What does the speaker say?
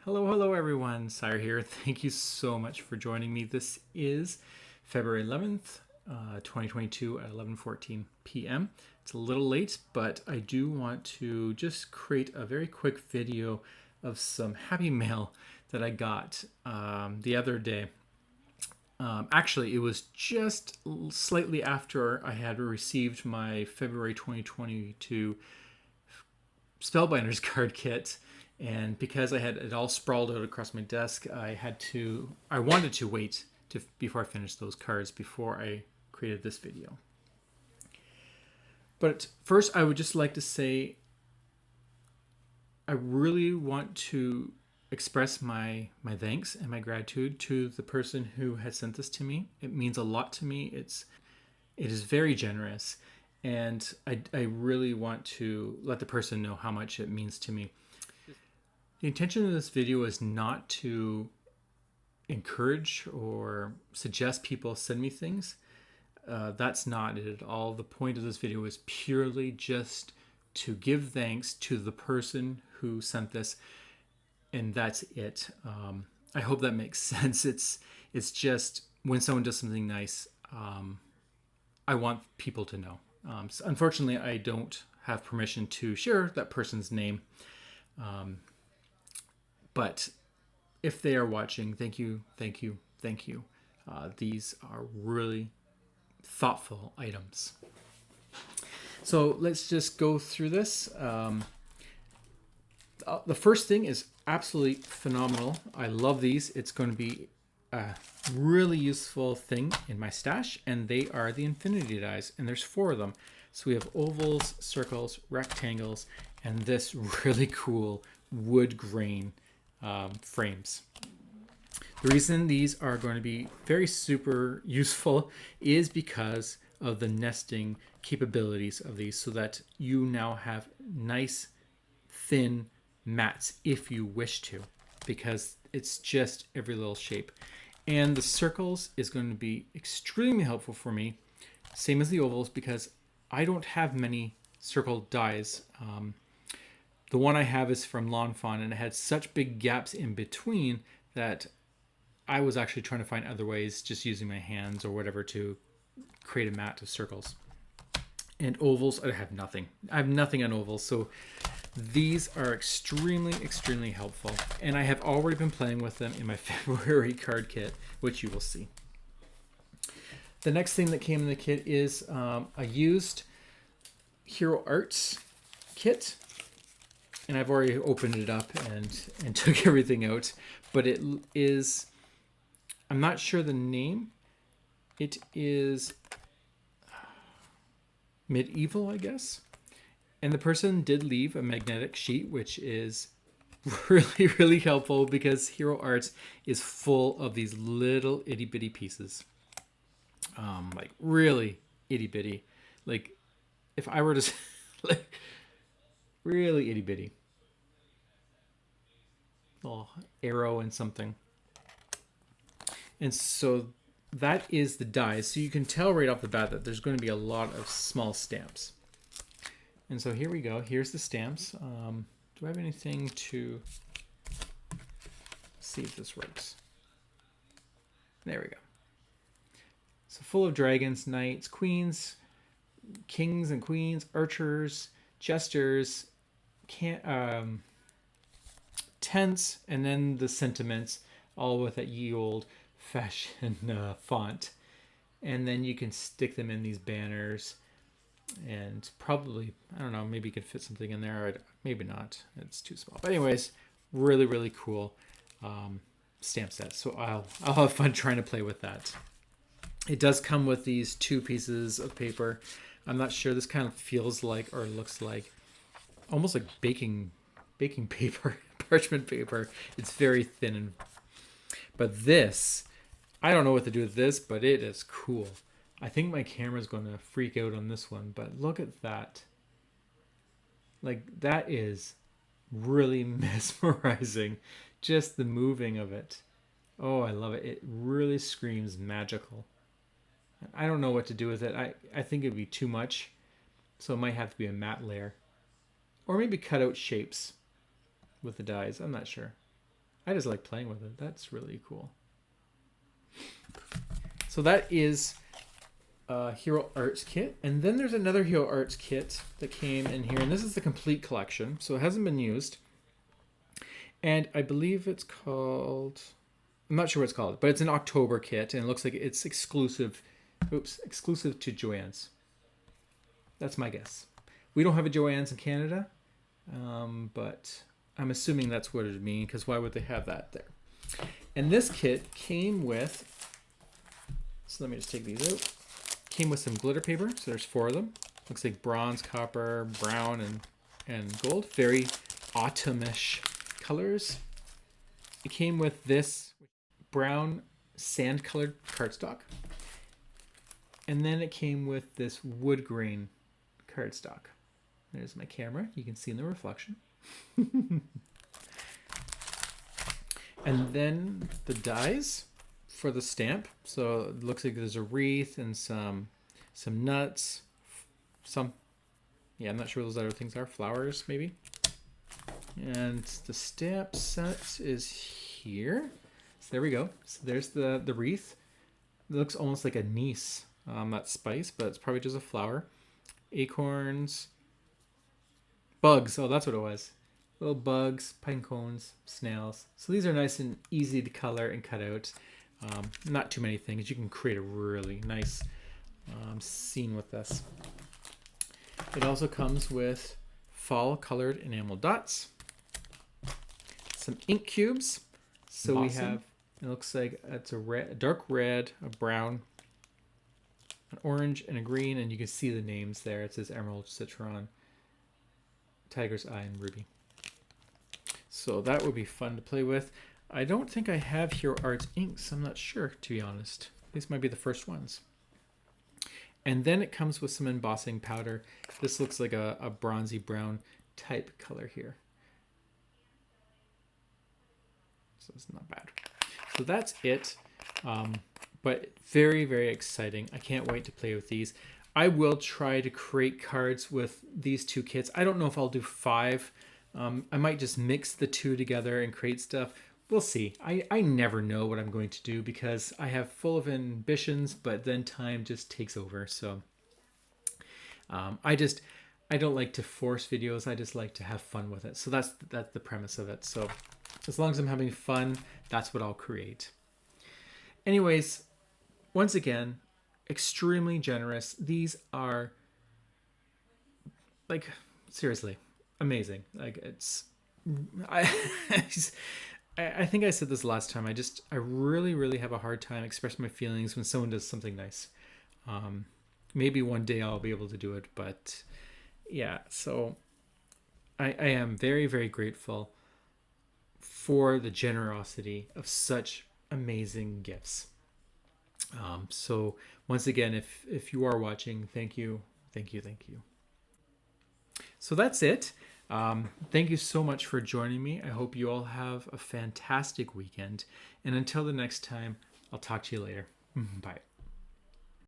Hello everyone. Sire here. Thank you so much for joining me. This is February 11th, 2022 at 11:14 p.m. It's a little late, but I do want to just create a very quick video of some happy mail that I got the other day. Actually, it was just slightly after I had received my February 2022 Spellbinders card kit, and because I had it all sprawled out across my desk, I wanted to wait before I finished those cards before I created this video. But first, I would just like to say I really want to express my thanks and my gratitude to the person who had sent this to me. It means a lot to me. It is very generous, and I really want to let the person know how much it means to me. The intention of this video is not to encourage or suggest people send me things. That's not it at all. The point of this video is purely just to give thanks to the person who sent this, and that's it. I hope that makes sense. It's just when someone does something nice, I want people to know. So unfortunately, I don't have permission to share that person's name. But if they are watching, thank you, thank you, thank you. These are really thoughtful items. So let's just go through this. The first thing is absolutely phenomenal. I love these. It's going to be a really useful thing in my stash, and they are the infinity dies, and there's 4 of them. So we have ovals, circles, rectangles, and this really cool wood grain frames. The reason these are going to be very super useful is because of the nesting capabilities of these, so that you now have nice thin mats if you wish to, because it's just every little shape. And the circles is going to be extremely helpful for me, same as the ovals, because I don't have many circle dies. The one I have is from Lawn Fawn, and it had such big gaps in between that I was actually trying to find other ways, just using my hands or whatever, to create a mat of circles. And ovals, I have nothing. I have nothing on ovals, so these are extremely helpful. And I have already been playing with them in my February card kit, which you will see. The next thing that came in the kit is a used Hero Arts kit. And I've already opened it up and took everything out. But it is, I'm not sure the name. It is Medieval, I guess. And the person did leave a magnetic sheet, which is really helpful, because Hero Arts is full of these little itty bitty pieces. Like really itty bitty. Like if I were to like really itty bitty. Little arrow and something. And so that is the dies. So you can tell right off the bat that there's going to be a lot of small stamps. And so here we go. Here's the stamps. Do I have anything to see if this works? There we go. So full of dragons, knights, queens, kings and queens, archers, jesters, tents, and then the sentiments, all with that ye old fashioned font. And then you can stick them in these banners, and probably, I don't know, maybe you could fit something in there, or maybe not, it's too small. But anyways, really cool stamp set. So I'll have fun trying to play with that. It does come with these 2 pieces of paper. I'm not sure, this kind of feels like, or looks like, almost like baking paper, parchment paper. It's very thin, but this, I don't know what to do with this, but it is cool. I think my camera's going to freak out on this one, but look at that. Like, that is really mesmerizing. Just the moving of it. Oh, I love it. It really screams magical. I don't know what to do with it. I think it'd be too much, so it might have to be a matte layer. Or maybe cut out shapes with the dies. I'm not sure. I just like playing with it. That's really cool. So that is Hero Arts kit. And then there's another Hero Arts kit that came in here. And this is the complete collection. So it hasn't been used. And I believe it's called... I'm not sure what it's called. But it's an October kit. And it looks like it's exclusive. Oops. Exclusive to Joann's. That's my guess. We don't have a Joann's in Canada. But I'm assuming that's what it would mean. Because why would they have that there? And this kit came with... So let me just take these out. Came with some glitter paper. So there's 4 of them. Looks like bronze, copper, brown, and gold. Very autumnish colors. It came with this brown sand colored cardstock. And then it came with this wood grain cardstock. There's my camera. You can see in the reflection. And then the dies for the stamp. So it looks like there's a wreath and some nuts. I'm not sure what those other things are. Flowers, maybe. And the stamp set is here. So there we go. So there's the wreath. It looks almost like anise. Not spice, but it's probably just a flower. Acorns. Bugs. Oh, that's what it was. Little bugs, pine cones, snails. So these are nice and easy to color and cut out. Not too many things. You can create a really nice scene with this. It also comes with fall colored enamel dots. Some ink cubes. So awesome. We have, it looks like it's a dark red, a brown, an orange, and a green. And you can see the names there. It says Emerald, Citron, Tiger's Eye, and Ruby. So that would be fun to play with. I don't think I have Hero Arts inks. I'm not sure, to be honest. These might be the first ones. And then it comes with some embossing powder. This looks like a bronzy brown type color here. So it's not bad. So that's it. But very, very exciting. I can't wait to play with these. I will try to create cards with these 2 kits. I don't know if I'll do 5. I might just mix the 2 together and create stuff. We'll see. I never know what I'm going to do because I have full of ambitions, but then time just takes over. So I don't like to force videos. I just like to have fun with it. So that's the premise of it. So as long as I'm having fun, that's what I'll create. Anyways, once again, extremely generous. These are like seriously amazing. Like it's I think I said this last time. I really, really have a hard time expressing my feelings when someone does something nice. Maybe one day I'll be able to do it, but yeah. So I am very, very grateful for the generosity of such amazing gifts. So once again, if you are watching, thank you, thank you, thank you. So that's it. Thank you so much for joining me. I hope you all have a fantastic weekend. And until the next time, I'll talk to you later. Bye.